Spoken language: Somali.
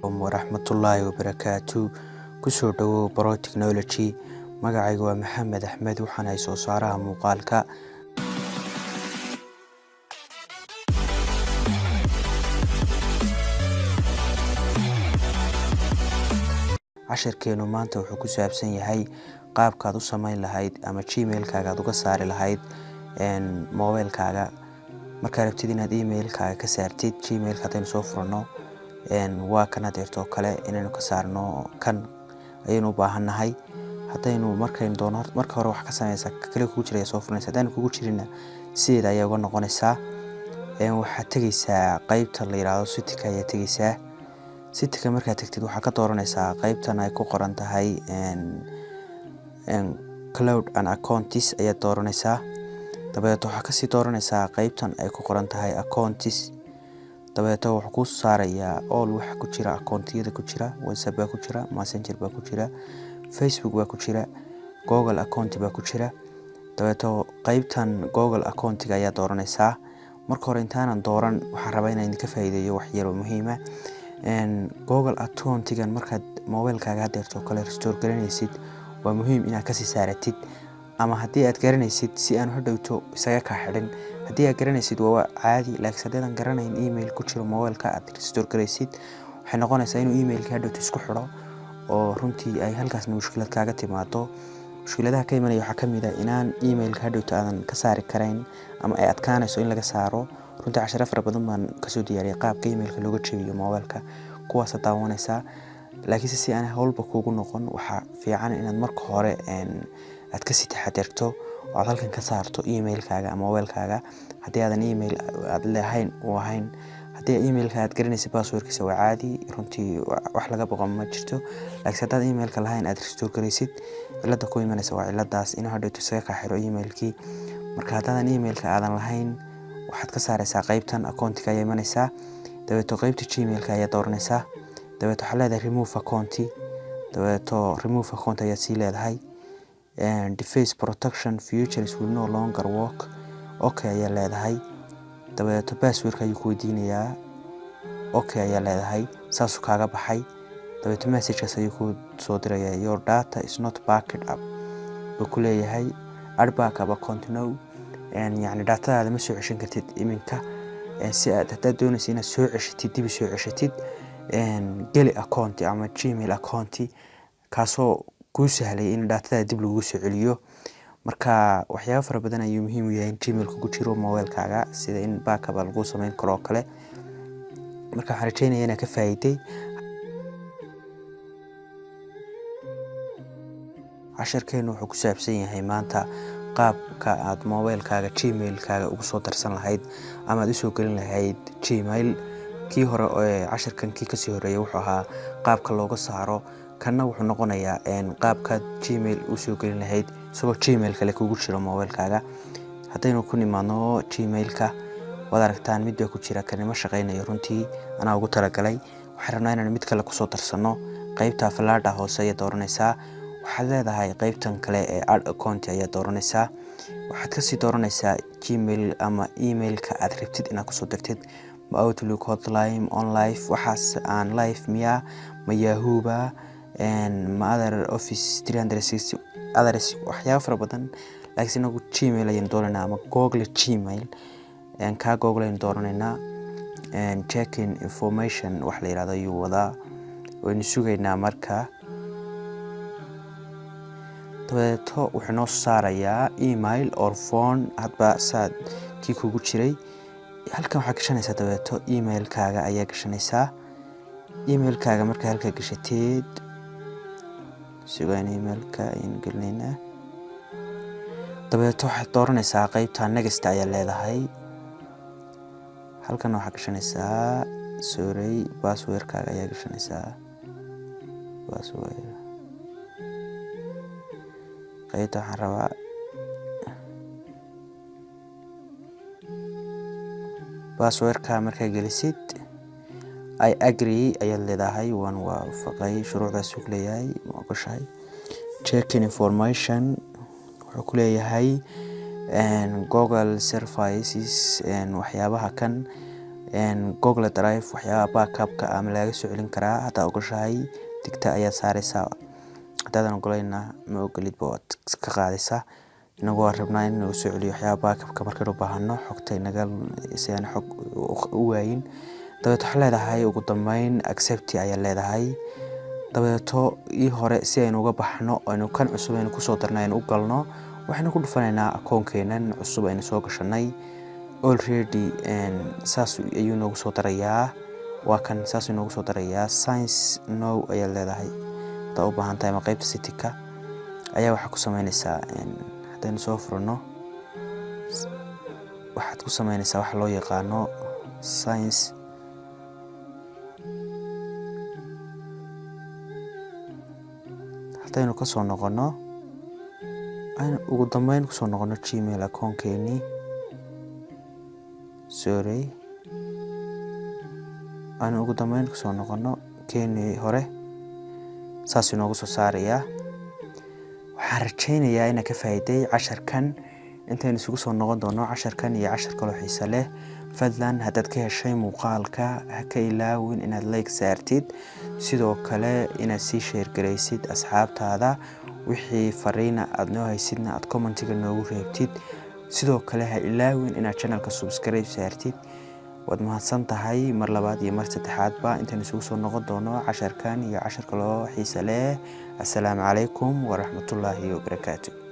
warahmatullaahi wabarakaatu kusoo dhawow baro technology magacaygu waa Maxamed Axmed waxaan ay soo saaraha muuqaalka cashirkeenu maanta wuxuu ku saabsan yahay qaabkaad u samayn lahayd ama gmail-kaaga aad uga saari lahayd mobilkaaga marka rabtid inaad email-kaaga ka saartid gmail-ka hadaynu soo furno waa kan adeerto kale inaynu ka saarno kan ayaynu u baahannahay hadaynu markaynu doono marka hore wax ka samaysa kale kugu jiray soo furnaysa hadaan kugu jirina sideeda ayaa uga noqonaysaa waxaad tagaysaa qaybta la yiraahdo sitika ayaa tagaysaa sitika markaad tagtid waxaad ka dooranaysaa qaybtan ay ku qoran tahay cloud and accounts ayaad dooranaysaa dabeeto waxaad kasii dooranaysaa qaybtan ay ku qoran tahay accounts dabeeto wuxuu ku saarayaa all waxa ku jira accountiyada ku jira WhatsApp baa ku jira Messenger baa ku jira Facebook baa ku jira Google account baa ku jira dabeeto qaybtan Google account ayaa dooranaysaa marka hore intaanan dooran waxaan rabaa inaan ka faa'iideeyo wax yar oo muhiim ah Google account-gan markaad mobilkaaga adeerto kale restore garanaysid waa muhiim inaad ka sii saaratid ama haddii aad garanaysid si aan hadhowto isaga ka xidhin haddii aad garanaysid waa caadi laakiin haddii aan garanayn email ku jiro mobilka aad restore garaysid waxay noqonaysaa inuu emailka hadhowto isku xidho oo runtii ay halkaasna mushkilad kaaga timaado mushkiladaha ka imanaya waxaa ka mid ah inaan emailka hadhowto aadan ka saari karayn ama ay adkaanayso in laga saaro runtii casharo fara badan baan kasoo diyaariyay qaabka emailka looga jebiyo mobilka kuwaas daawanaysaa laakiin si aan hawlba kuugu noqon waxa fiican inaad marka hore aad ka sii taxadirto oo aad halkan ka saarto emailkaaga ama mobilkaaga haddii aadan email aad leeyahay oo ahayn haddii emailka aad garanaysid passwordkiisa waa caadi runtii wax laga boqon ma jirto laakiin haddaad emailka lahayn aad restore garaysid cilada ku imanaysa waa ciladaas inuu hadhowto isaga ka xiro emailkii marka haddaadan emailka aadan lahayn waxaad ka saaraysaa qaybtan account-ka ayaa imanaysaa dabeeto qaybta gmail-ka ayaa dooranaysaa dabeeto waxaad leedahay remove account dabeeto remove account ayaa sii leedahay device protection features will no longer work okay ayaa leedahay dabeeto passwordka ayuu ku weydiinayaa okay ayaa leedahay saasuu kaaga baxay dabeeto messages ayuu ku soo dirayaa your data is not backed up wuxuu ku leeyahay add backup account now يعني data ma soo ceshan kartid iminka si aad haddaad doonaysid inaad soo ceshatid dib soo ceshatid geli account ama gmail account kaasoo kuu sahlay in data dib lagu soo celiyo marka waxyaabo fara badan ayuu muhiim u yahay in gmail ku jiro mobilkaaga sida in backup lagu sameyn karo kale marka waxaan rajaynayaa inaad ka faa'iiday casharkeenu wuxuu ku saabsan yahay maanta qaabka aad mobilkaaga gmail-kaaga ugu soo darsan lahayd ama aad u soo gelin lahayd gmail kii hore ee casharkankii ka sii horeeyay wuxuu ahaa qaabka looga saaro kana wuxuu noqonayaa qaabka gmail u soo gelin lahayd isagoo gmail kale kugu jiro mobilkaaga hadaynu ku nimaano gmail-ka wada aragtaan mid baa ku jira kanima shaqeynayo runtii anaa ugu talagalay waxaan rabnaa inaan mid kale ku soo darsano qaybta falaadha hoose ayaa dooranaysaa waxaad leedahay qaybtan kale ee add account ayaa dooranaysaa waxaad ka sii dooranaysaa gmail ama email-ka aad rabtid inaad kusoo dirtid ma outlook hotline on live waxaas aan live miya ma yahoo ba ma other office 360 others waxyaabo fara badan laakiin inagu gmail ayaan dooranaa ama google gmail ka google ayaan dooranayna checking information wax la yiraahdo ayuu wadaa waynu sugaynaa marka dabeeto wuxuu noo saarayaa email or phone hadba saad kii kugu jiray halkan waxaad gashanaysaa dabeeto email-kaaga ayaa gashanaysaa email-kaaga marka halka gashateed sugaan email-ka ayaan gelinaynaa dabeeto waxaad dooranaysaa qaybta next ayaa leedahay halkan waxaad gashanaysaa sorry password-kaaga ayaa gashanaysaa password qaybta waxaan rabaa password-ka markaa gelisid I agree ayaad leedahay waan waafaqay shuruucdaas uu leeyahay ma ogoshahay checking information wuxuu ku leeyahay Google services waxyaabaha kan Google Drive waxyaaba backup-ka ama laga soo celin karaa hada ogashahay digta ayaa saaraysaa hadaadan ogolayna ma ogolid baad ka qaadaysaa inagoo rabnaa in lagu soo celiyo waxyaaba backup-ka markaynu u baahano xogta inaga si aan xog u waayin dabeeto waxa leedahay ugu dambeyn accept ayaa leedahay dabeeto hore si aynu uga baxno aynu kan cusub aynu ku soo darnay u galno waxaynu ku dhufanaynaa akoonkeenan cusub aynu soo gashanay already saas ayuu noogu soo darayaa waa kan saas noogu soo darayaa science now ayaa leedahay u baahan tahay ma qaybta setting-ka ayaa waxa ku sameynaysaa hadaynu soo furno waxaad ku sameynaysaa wax loo yaqaano science hadaynu ka soo noqono aynu ugu dambeyn ku soo noqono Gmail account-keeni aynu ugu dambeyn ku soo noqono keeni hore saas inoogu soo saaraya waxaan rajaynayaa inaad ka faa'iiday casharkan intaynu isugu soo noqon doono casharkan iyo cashar kale oo xiiso leh fadlan haddaad ka heshay muuqaalka ha ka ilaawin inaad like saartid sidoo kale inaad sii share garaysid asxaabtaada wixii fariina aad noo haysidna aad commentiga noogu reebtid sidoo kale ha ilaawin inaad channelka subscribe saartid waad mahadsan tahay mar labaad iyo mar saddexaadba intaan isugu soo noqon doono casharkan iyo cashar kale oo xiiso leh assalaamu calaykum waraxmatullaahi wabarakaatuh